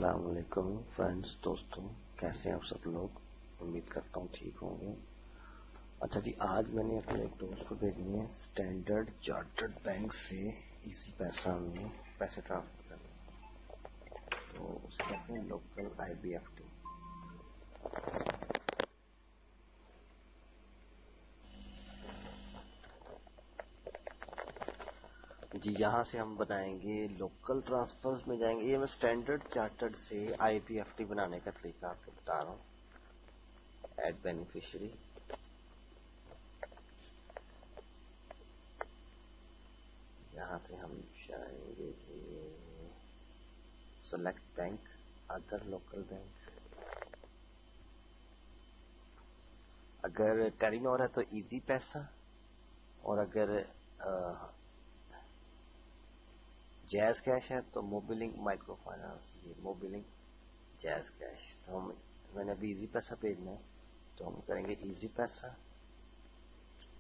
अस्सलाम वालेकुम फ्रेंड्स, दोस्तों, कैसे हैं आप सब लोग। उम्मीद करता हूँ ठीक होंगे। अच्छा जी, आज मैंने अपने एक दोस्त को भेजनी है स्टैंडर्ड चार्टर्ड बैंक से इजी पैसा में पैसे ट्रांसफर करने। तो उसे कहते हैं लोकल IBFT। जी, यहाँ से हम बनाएंगे लोकल ट्रांसफर्स में जाएंगे। ये मैं स्टैंडर्ड चार्टर्ड से IBFT बनाने का तरीका आपको बता रहा हूँ। ऐड बेनिफिशियरी, यहाँ से हम जाएंगे जी select bank, other local bank. अगर टेलीनॉर है तो इजी पैसा, और अगर जैज कैश है तो मोबिलिंक माइक्रो फाइनेंस। ये मोबिलिंक जैज कैश। तो मैंने अभी इजी पैसा भेजना है, तो हम करेंगे इजी पैसा।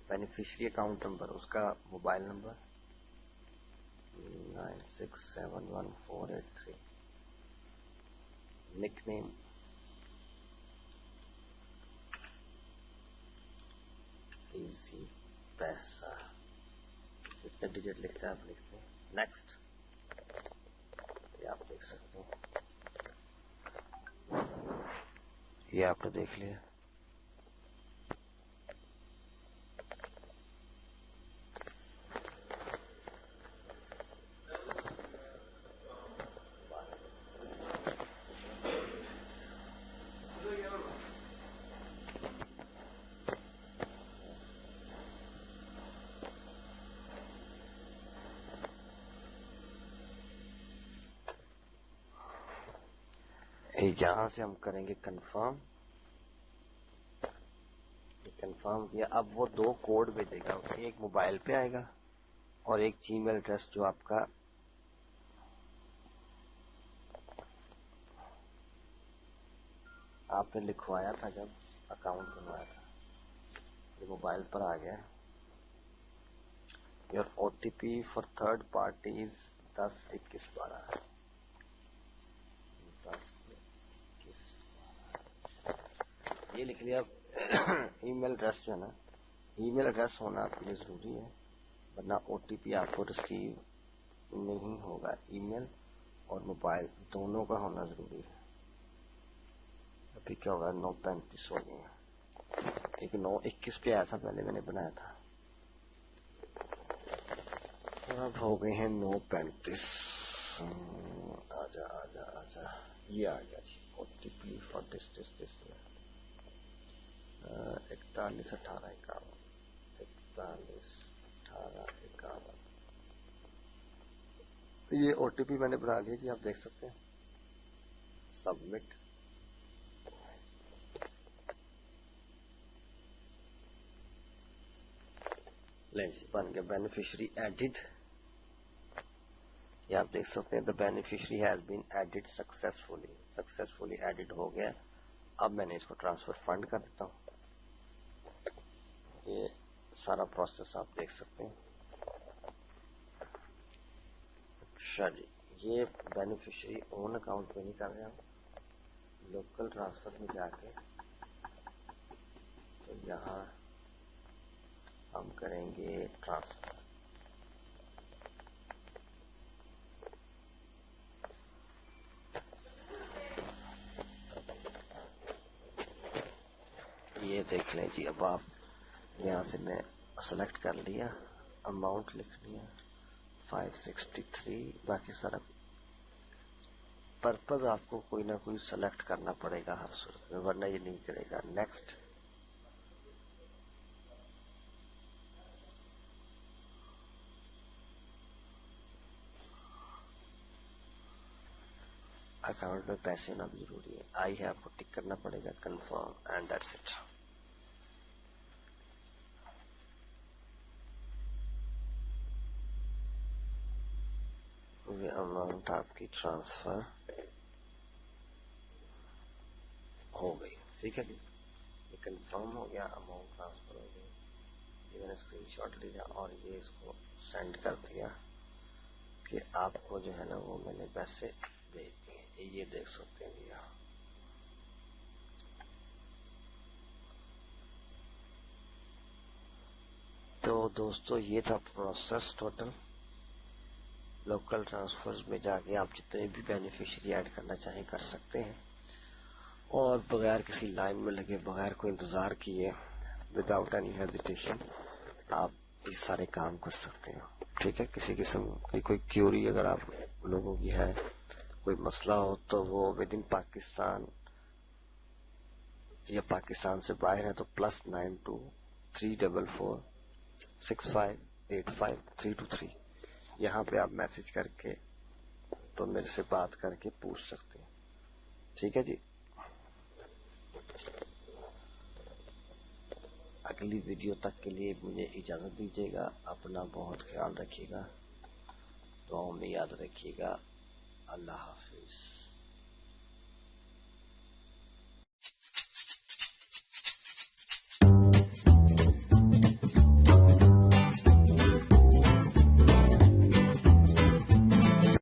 बेनिफिशियरी अकाउंट नंबर, उसका मोबाइल नंबर 96711483। निकनेम इजी पैसा। कितने डिजिट लिखते हैं आप लिखते हैं। नेक्स्ट, ये आप देख सकते हो, ये आपने देख लिया। यहां से हम करेंगे कंफर्म। कंफर्म किया। अब वो दो कोड भेजेगा, एक मोबाइल पे आएगा और एक जीमेल एड्रेस जो आपका आपने लिखवाया था जब अकाउंट बनवाया था। ये मोबाइल पर आ गया। Your OTP for third party is 102112। 102112 ये लिख लिया। ईमेल एड्रेस जो है ना, ईमेल एड्रेस होना आपके लिए जरूरी है, वरना OTP आपको रिसीव नहीं होगा। ईमेल और मोबाइल दोनों का होना जरूरी है। अभी क्या होगा, 9:35 हो गए हैं। एक 9:21 पे आया था, पहले मैंने बनाया था। अब हो गए हैं 9:35। आजा आजा आजा, ये आ गया जी। OTP for this 411851। 411851। ये OTP मैंने बना लिया जी, आप देख सकते हैं। सबमिट। ले जी, बन गया। बेनिफिशियरी एडिड, ये आप देख सकते हैं। The beneficiary has been added successfully added हो गया। अब मैंने इसको ट्रांसफर फंड कर देता हूँ। ये सारा प्रोसेस आप देख सकते हैं। अच्छा जी, ये बेनिफिशियरी ओन अकाउंट पे नहीं कर रहे हम, लोकल ट्रांसफर में जाके तो यहाँ हम करेंगे ट्रांसफर। ये देख लें जी। अब आप यहाँ से मैं सेलेक्ट कर लिया, अमाउंट लिख लिया 563। बाकी सारा पर्पज आपको कोई ना कोई सेलेक्ट करना पड़ेगा हर सूरत में, वरना ये नहीं करेगा। नेक्स्ट, अकाउंट में पैसे होना भी जरूरी है। आई है आपको टिक करना पड़ेगा, कंफर्म, एंड दैट्स इट। ये अमाउंट आपकी ट्रांसफर हो गई। ठीक है जी, ये कंफर्म हो गया, अमाउंट ट्रांसफर हो गई। ये मैंने स्क्रीनशॉट लिया और ये इसको सेंड कर दिया कि आपको जो है ना वो मैंने पैसे भेज दिए। ये देख सकते हैं भैया। तो दोस्तों ये था प्रोसेस टोटल। लोकल ट्रांसफर्स में जाके आप जितने भी बेनिफिशियरी ऐड करना चाहें कर सकते हैं, और बगैर किसी लाइन में लगे, बगैर कोई इंतजार किए, विदाउट एनी हेजिटेशन आप ये सारे काम कर सकते हैं। ठीक है, किसी किस्म की कोई क्यूरी अगर आप लोगों की है, कोई मसला हो, तो वो विद इन पाकिस्तान या पाकिस्तान से बाहर है तो +923446585323 यहाँ पे आप मैसेज करके तो मेरे से बात करके पूछ सकते हैं। ठीक है जी, अगली वीडियो तक के लिए मुझे इजाजत दीजिएगा। अपना बहुत ख्याल रखिएगा, दुआओं में याद रखिएगा। अल्लाह हाफिज।